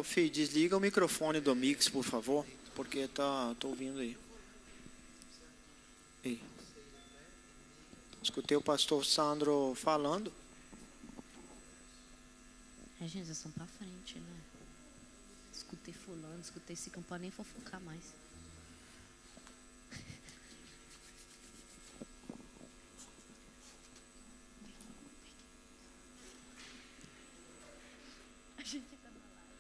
Ô, Fih, desliga o microfone do Mix, por favor, porque tô ouvindo aí. Ei. Escutei o pastor Sandro falando. É, gente, vocês estão pra frente, né? Escutei fulano, escutei esse campo, nem fofocar mais. A gente tá na live.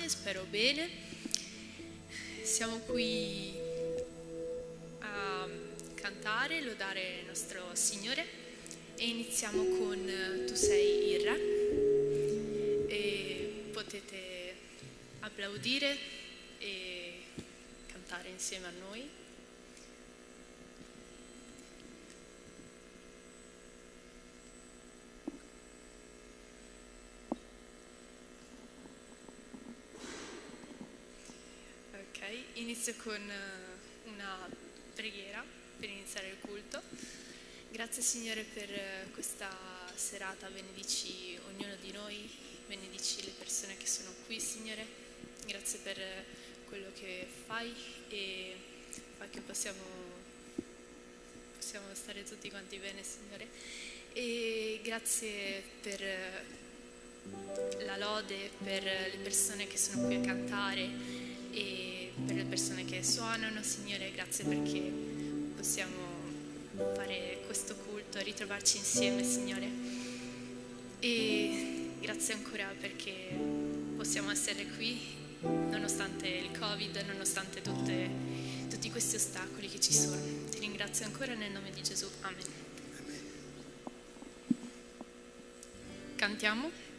Spero bene. Siamo qui a cantare, lodare il nostro Signore e iniziamo con Tu sei il Re e potete applaudire e cantare insieme a noi. Inizio con una preghiera per iniziare il culto. Grazie Signore per questa serata, benedici ognuno di noi, benedici le persone che sono qui Signore, grazie per quello che fai e fai che possiamo stare tutti quanti bene Signore, e grazie per la lode, per le persone che sono qui a cantare e per le persone che suonano, Signore, grazie perché possiamo fare questo culto e ritrovarci insieme, Signore. E grazie ancora perché possiamo essere qui nonostante il Covid, nonostante tutti questi ostacoli che ci sono. Ti ringrazio ancora nel nome di Gesù. Amen. Cantiamo.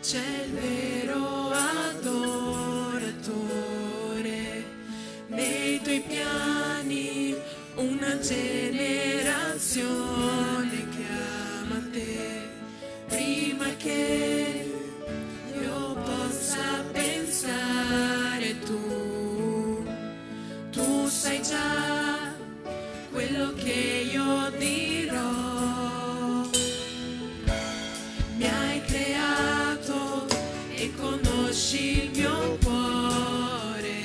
c'è il vero adoratore. Nei tuoi piani una generazione chiama te prima che io possa pensare. Tu sai già quello che io dirò. Mi hai creato e conosci il mio cuore.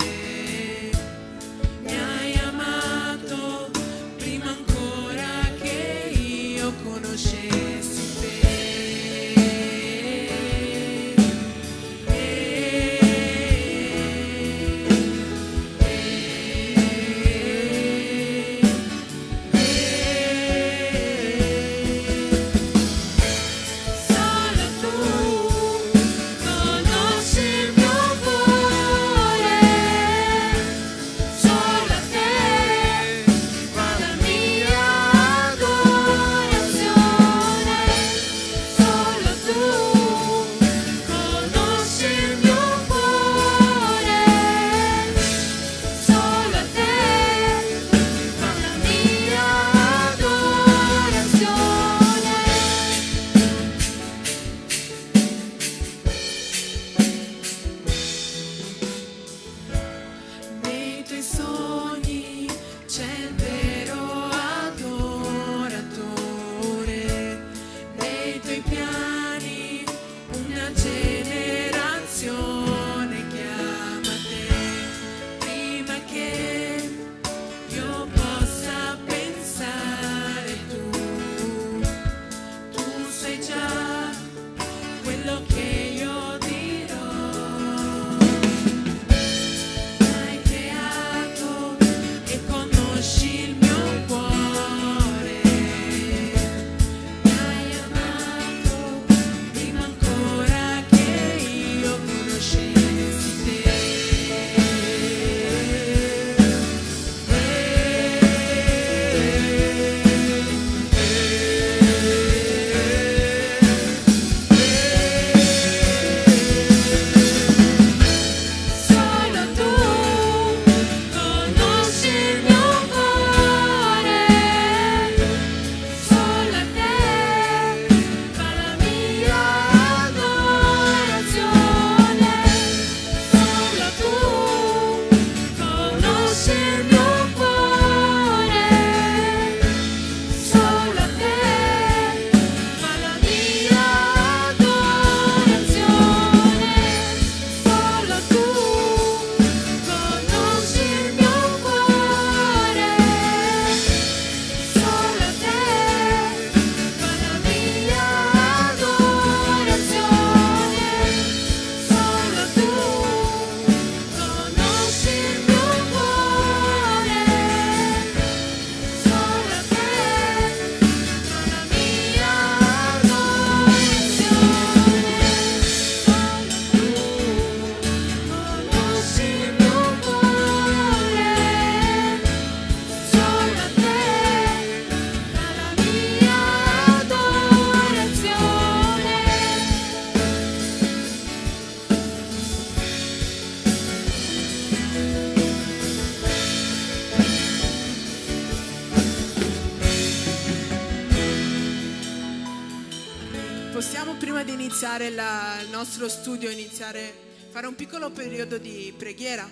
Mi hai amato prima ancora che io conoscessi te. Possiamo prima di iniziare il nostro studio fare un piccolo periodo di preghiera.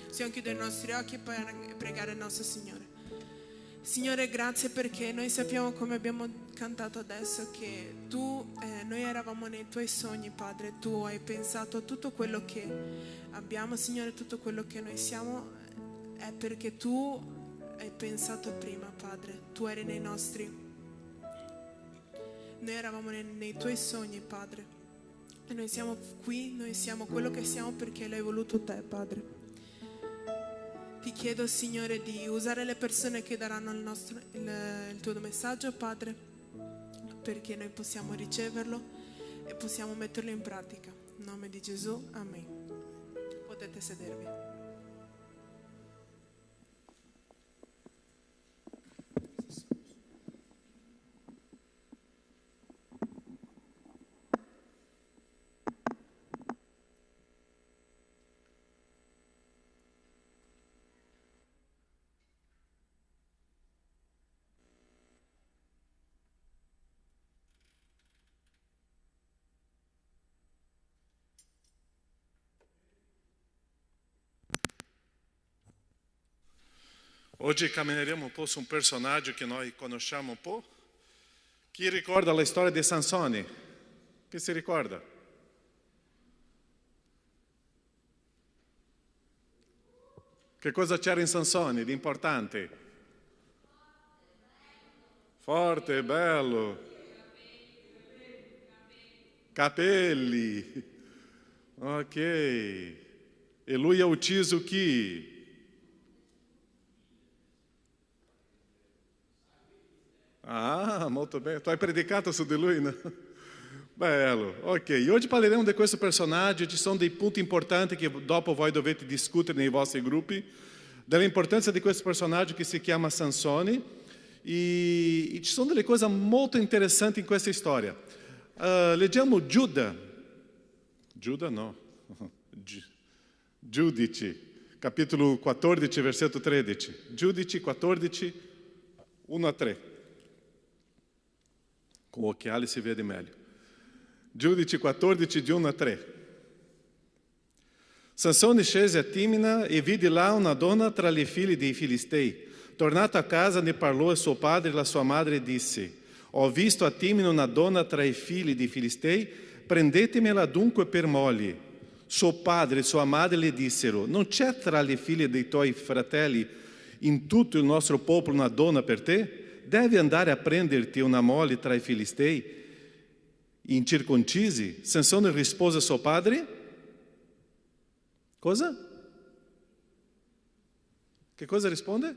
Possiamo chiudere i nostri occhi e poi pregare il nostro Signore. Signore, grazie perché noi sappiamo, come abbiamo cantato adesso, che noi eravamo nei tuoi sogni, Padre. Tu hai pensato a tutto quello che abbiamo, Signore, tutto quello che noi siamo è perché tu hai pensato prima, Padre. Tu eri noi eravamo nei tuoi sogni, Padre, e noi siamo qui, noi siamo quello che siamo perché l'hai voluto te, Padre. Ti chiedo, Signore, di usare le persone che daranno il tuo messaggio, Padre, perché noi possiamo riceverlo e possiamo metterlo in pratica. In nome di Gesù, amen. Potete sedervi. Oggi cammineremo un po' su un personaggio che noi conosciamo un po'. Chi ricorda la storia di Sansone? Chi si ricorda? Che cosa c'era in Sansone di importante? Forte, bello. Capelli. Ok. E lui ha ucciso chi? Ah, molto bene. Tu hai predicato su di lui, no? Bello, ok. Oggi parleremo di questo personaggio, ci sono dei punti importanti che dopo voi dovete discutere nei vostri gruppi, dell'importanza di questo personaggio che si chiama Sansone, e ci sono delle cose molto interessanti in questa storia. Leggiamo Giuda no, Giudici, capitolo 14, versetto 13. Giudici 14, 1-3. Com occhiali si vede meglio. Giudici 14, di 1-3. Sansone scese a Timna e vide là una donna tra le figlie dei Filistei. Tornato a casa ne parlò a suo padre e la sua madre e disse: ho visto a Timna una donna tra i figli dei Filistei, prendetemela dunque per moglie. Suo padre e sua madre le dissero: non c'è tra le figlie dei tuoi fratelli in tutto il nostro popolo una donna per te? Devi andare a prenderti una moglie tra i Filistei incirconcisi? Sansone rispose a suo padre: cosa? Che cosa risponde?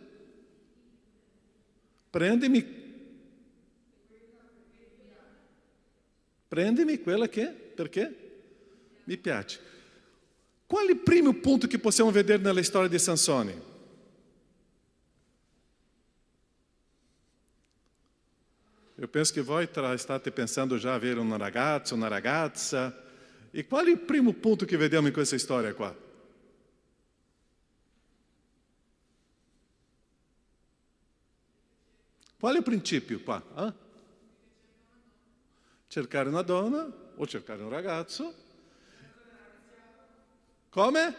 Prendimi quella che, perché? Mi piace. Qual è il primo punto che possiamo vedere nella storia di Sansone? Eu penso che voi state pensando già avere un ragazzo, una ragazza. E qual è il primo punto che vediamo in questa storia qua? Qual è il principio qua? Cercare una donna o cercare un ragazzo. Come?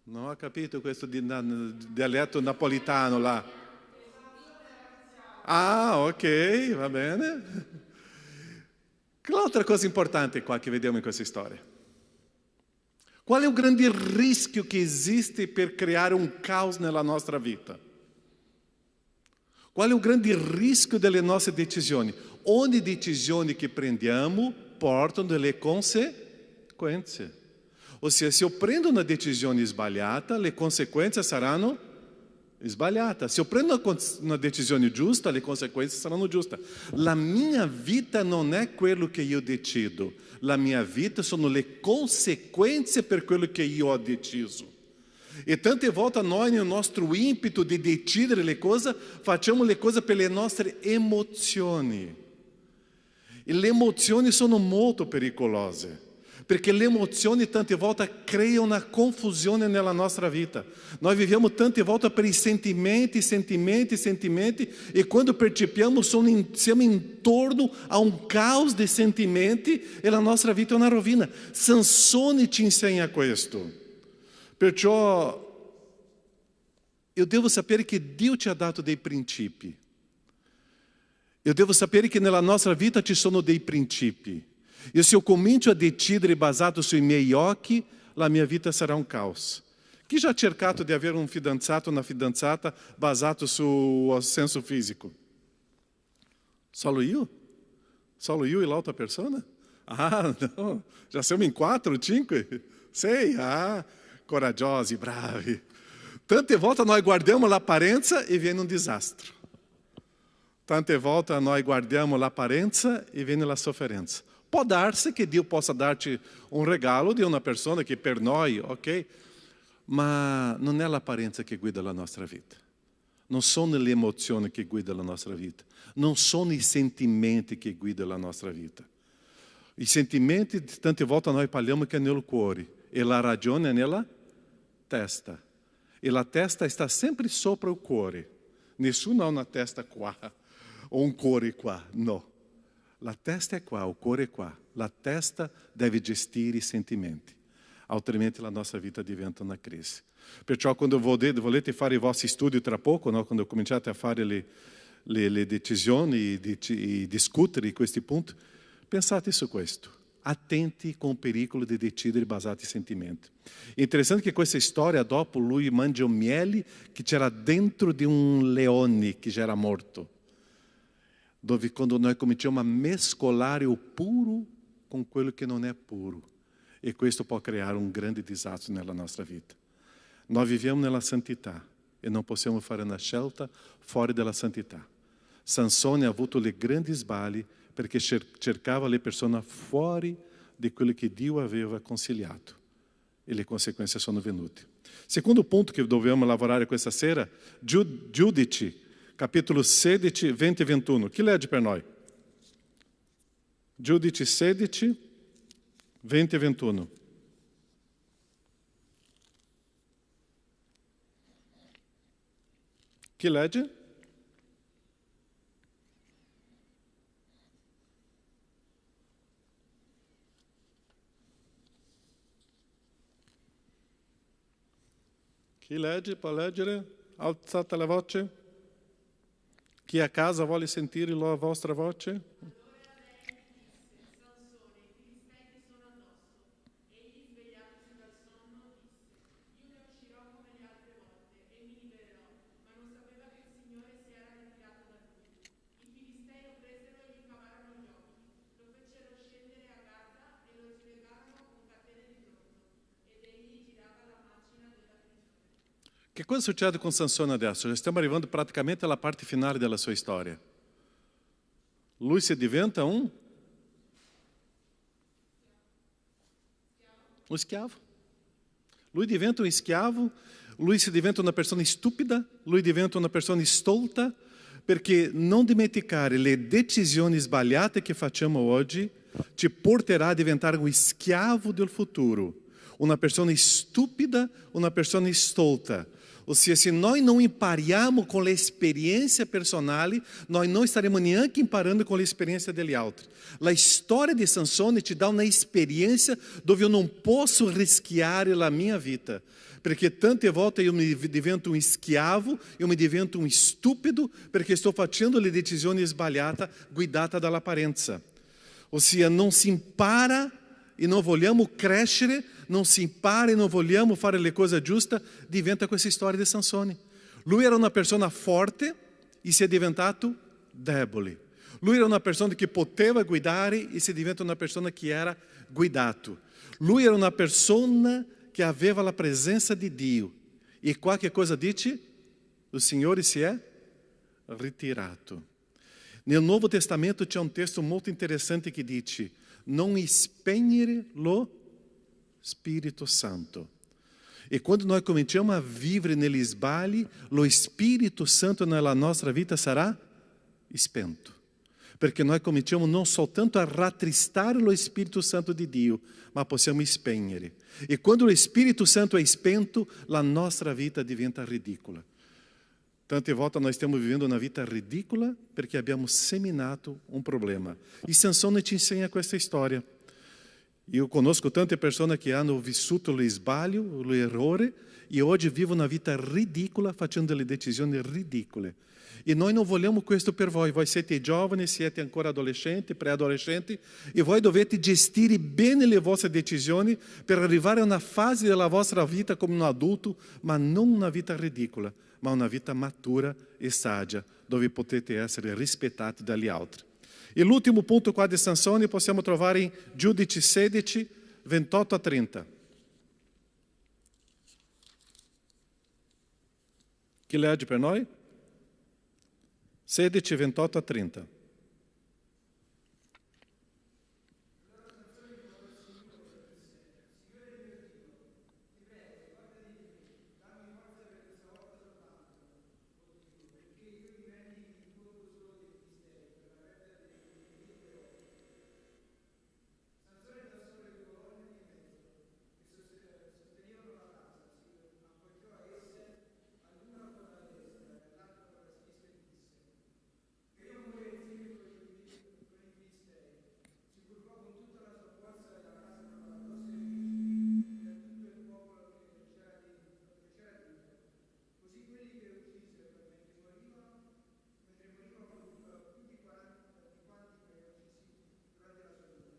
Non ho capito questo dialetto napolitano là. Ah, ok, va bene. L'altra cosa importante qua che vediamo in questa storia. Qual è il grande rischio che esiste per creare un caos nella nostra vita? Qual è il grande rischio delle nostre decisioni? Ogni decisione che prendiamo porta delle conseguenze. Ossia, se io prendo una decisione sbagliata, le conseguenze saranno sbagliate. Se io prendo una decisione giusta, le conseguenze saranno giuste. La mia vita non è quello che io decido. La mia vita sono le conseguenze per quello che io ho deciso. E tante volte noi, nel nostro impeto di decidere le cose, facciamo le cose per le nostre emozioni. E le emozioni sono molto pericolose, perché le emozioni tante volte creano una confusione nella nostra vita. Noi viviamo tante volte per i sentimenti, e quando percepiamo siamo intorno a un caos di sentimenti e la nostra vita è una rovina. Sansone ci insegna questo. Perciò io devo sapere che Dio ci ha dato dei principi. Io devo sapere che nella nostra vita ci sono dei principi. E se io comincio a decidere basato sui miei occhi, la mia vita sarà un caos. Chi já ha cercato di avere un fidanzato o una fidanzata basato sul senso fisico? Solo io? Solo io e l'altra persona? Ah, no. Já siamo in 4, 5, 6. Ah, coraggiosi, bravi. Tante volte noi guardiamo l'apparenza e viene un disastro. Tante volte noi guardiamo l'apparenza e viene la sofferenza. Può darsi che Dio possa darci un regalo di una persona che per noi, ok? Ma non è l'apparenza che guida la nostra vita. Non sono le emozioni che guidano la nostra vita. Non sono i sentimenti che guidano la nostra vita. I sentimenti, tante volte noi parliamo che è nel cuore e la ragione è nella testa. E la testa sta sempre sopra il cuore. Nessuno ha una testa qua o un cuore qua, no. La testa è qua, il cuore è qua. La testa deve gestire i sentimenti. altrimenti la nostra vita diventa una crisi. Perciò quando volete fare i vostri studi tra poco, no? Quando cominciate a fare le decisioni e discutere questi punti, pensate su questo. Attenti com o pericolo di decidere basati em sentimento. É interessante que com essa história, dopo lui mangia o miele que c'era dentro de leone que já era morto. Dove quando nós cominciamo a mescolare o puro com quello que não é puro. E questo può creare un grande disastro nella nostra vita. Nós viviamo nella santità e non possiamo fare una scelta fuori della santità. Sansone ha avuto le grandi sbagli perché cercava le persone fuori di quello che Dio aveva consigliato. E le conseguenze sono venute. Secondo punto che dobbiamo lavorare questa sera, Giudici, capítulo 16, 20 e 21. Chi legge per noi? Giudici 16, 20 e 21. Chi legge? Chi legge? Può leggere? Alzate la voce. Chi a casa vuole sentire la vostra voce? Che cosa succede con Sansone adesso? Stiamo arrivando praticamente alla parte finale della sua storia. Lui si diventa um escravo. Lui diventa um escravo, lui si diventa una persona stupida, lui diventa una persona stolta, perché non dimenticare le decisioni sbagliate che facciamo oggi ti porterà a diventare um escravo del futuro. Uma pessoa estúpida, uma pessoa stolta. Ou seja, se nós não impariamo com a experiência personal, nós não estaremos neanche imparando com a experiência dele outro. A história de Sansone te dá uma experiência dove eu não posso rischiare a minha vida. Porque tante volte eu me divento um escravo, eu me divento um estúpido, porque estou facendo le decisioni sbagliate, guidata dall'apparenza. Ou seja, não se impara e não vogliamo crescere, não se impara e não vogliamo fare le cose giuste, diventa questa storia di Sansone. Lui era una persona forte e si è diventato debole. Lui era una persona che poteva guidare e si diventa una persona che era guidato. Lui era una persona che aveva la presenza di Dio. E qualche cosa dice? O Signore si è ritirato. Nel Nuovo Testamento c'è un testo molto interessante che dice: non spegnere lo Spirito Santo. E quando nós cominciamo a vivere negli sbagli, lo Spirito Santo nella nostra vita sarà spento. Perché noi cominciamo non soltanto a rattristare lo Spirito Santo di Dio, ma possiamo spegnere. E quando lo Spirito Santo è spento, la nostra vita diventa ridicola. Tante volte nós estamos vivendo uma vida ridícula perché abbiamo seminato um problema. E Sansone ci insegna questa storia. Eu conosco tante persone che hanno vissuto lo sbaglio, l'errore, e oggi vivono una vita ridicola facendo delle decisioni ridicole. E noi non vogliamo questo per voi. Voi siete giovani, siete ancora adolescenti, pré-adolescenti, e voi dovete gestire bene le vostre decisioni per arrivare a una fase della vostra vita come un adulto, ma non una vita ridicola, ma una vita matura e saggia, dove potete essere rispettati dagli altri. E l'ultimo punto qua di Sansone possiamo trovare in Giudici 16, 28 a 30. Chi legge per noi? 16, 28 a 30.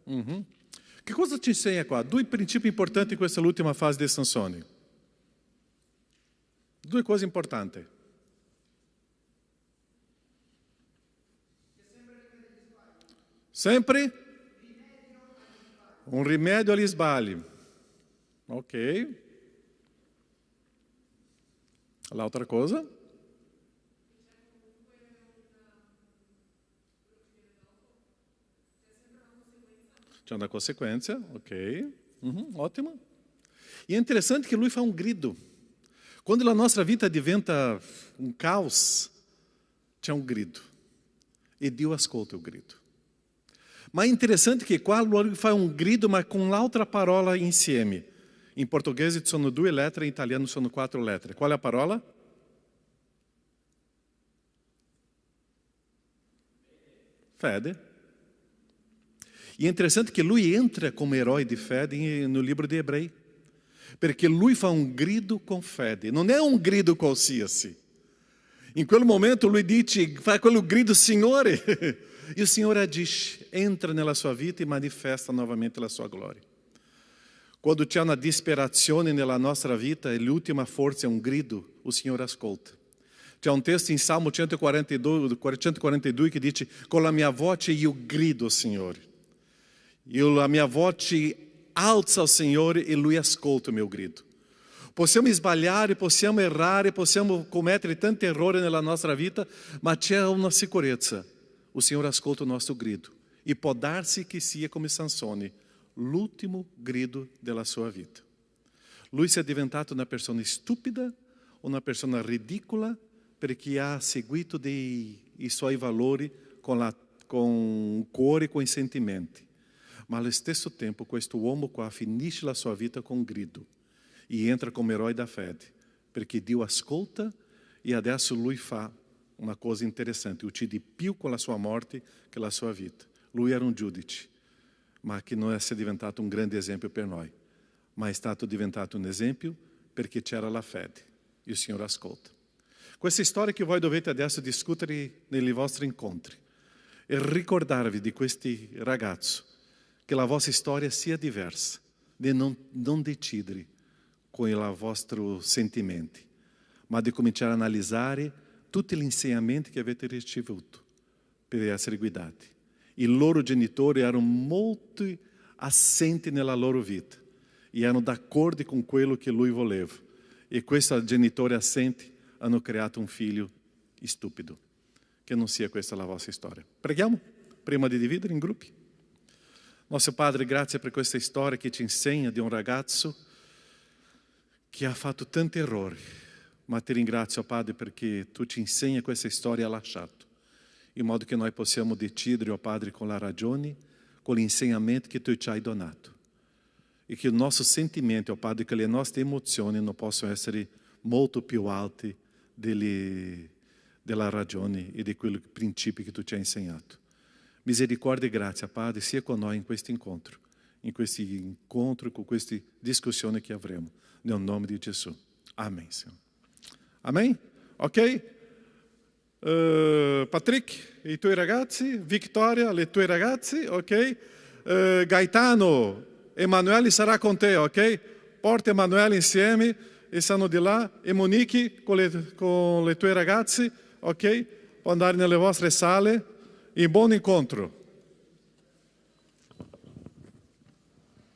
Che cosa ci insegna qua? Due principi importanti in questa ultima fase di Sansone. Due cose importanti. Sempre un rimedio agli sbagli. Ok. L'altra cosa? C'è una consequência, ok. Ótimo. E é interessante que lui fa um grido. Quando a nossa vida diventa um caos, c'è um grido. E Dio ascolta o grido. Ma è interessante che qua lui fa un grido, ma con l'altra parola insieme. In portoghese sono 2 lettere, in italiano sono 4 lettere. Qual è la parola? Fede. E é interessante que lui entra como herói de fede no livro de Ebrei. Perché lui fa un grido com fede. Non è un grido qualsiasi. In quel momento lui dice, fa quello grido, Signore. E o Senhor agisce, entra nella sua vita e manifesta novamente la sua glória. Quando c'è una disperazione nella nostra vita e l'ultima forza è un grido, o Senhor ascolta. C'è un testo in Salmo 142 che dice, con la mia voce io grido, Signore. La mia voce alza ao Signore e Lui ascolta o meu grido. Possiamo sbagliare, possiamo errare, possiamo commettere tanti errori nella nostra vita, ma c'è una sicurezza. O Senhor ascolta o nosso grido. E può darsi che sia come Sansone, l'ultimo grido della sua vita. Lui si è diventato una persona stupida, una persona ridicola, perché ha seguito i suoi valori con il cuore e con i sentimenti. Ma allo stesso tempo questo uomo qua finisce la sua vita con un grido e entra come eroe da fede, perché Dio ascolta e adesso lui fa una cosa interessante, uccide più con la sua morte che la sua vita. Lui era un giudice, ma che non è diventato un grande esempio per noi, ma è stato diventato un esempio perché c'era la fede e il Signore ascolta. Questa storia che voi dovete adesso discutere nei vostri incontri e ricordarvi di questi ragazzi, che la vostra storia sia diversa, di non decidere con i vostri sentimenti, ma di cominciare a analizzare tutti gli insegnamenti che avete ricevuto per essere guidati. I loro genitori erano molto assenti nella loro vita e erano d'accordo con quello che lui voleva. E questi genitori assenti hanno creato un figlio stupido. Che non sia questa la vostra storia. Preghiamo prima di dividere in gruppi. Nosso Padre, grazie per questa storia che ci insegna di un ragazzo che ha fatto tanti errori, ma ti ringrazio, Padre, perché tu ci insegni questa storia e l'hai lasciato, in modo che noi possiamo decidere, oh Padre, con la ragione, con l'insegnamento che tu ci hai donato, e che i nostri sentimenti, oh Padre, che le nostre emozioni non possono essere molto più alte della ragione e di quei principi che tu ci hai insegnato. Misericordia e grazia, Padre, sia con noi in questo incontro, con queste discussioni che avremo. Nel nome di Gesù. Amen, Signore. Amen? Ok? Patrick, i tuoi ragazzi, Victoria, le tue ragazze, ok? Gaetano, Emanuele sarà con te, ok? Porta Emanuele insieme e stanno di là. E Monique con le tue ragazze, ok? Può andare nelle vostre sale. E buon incontro.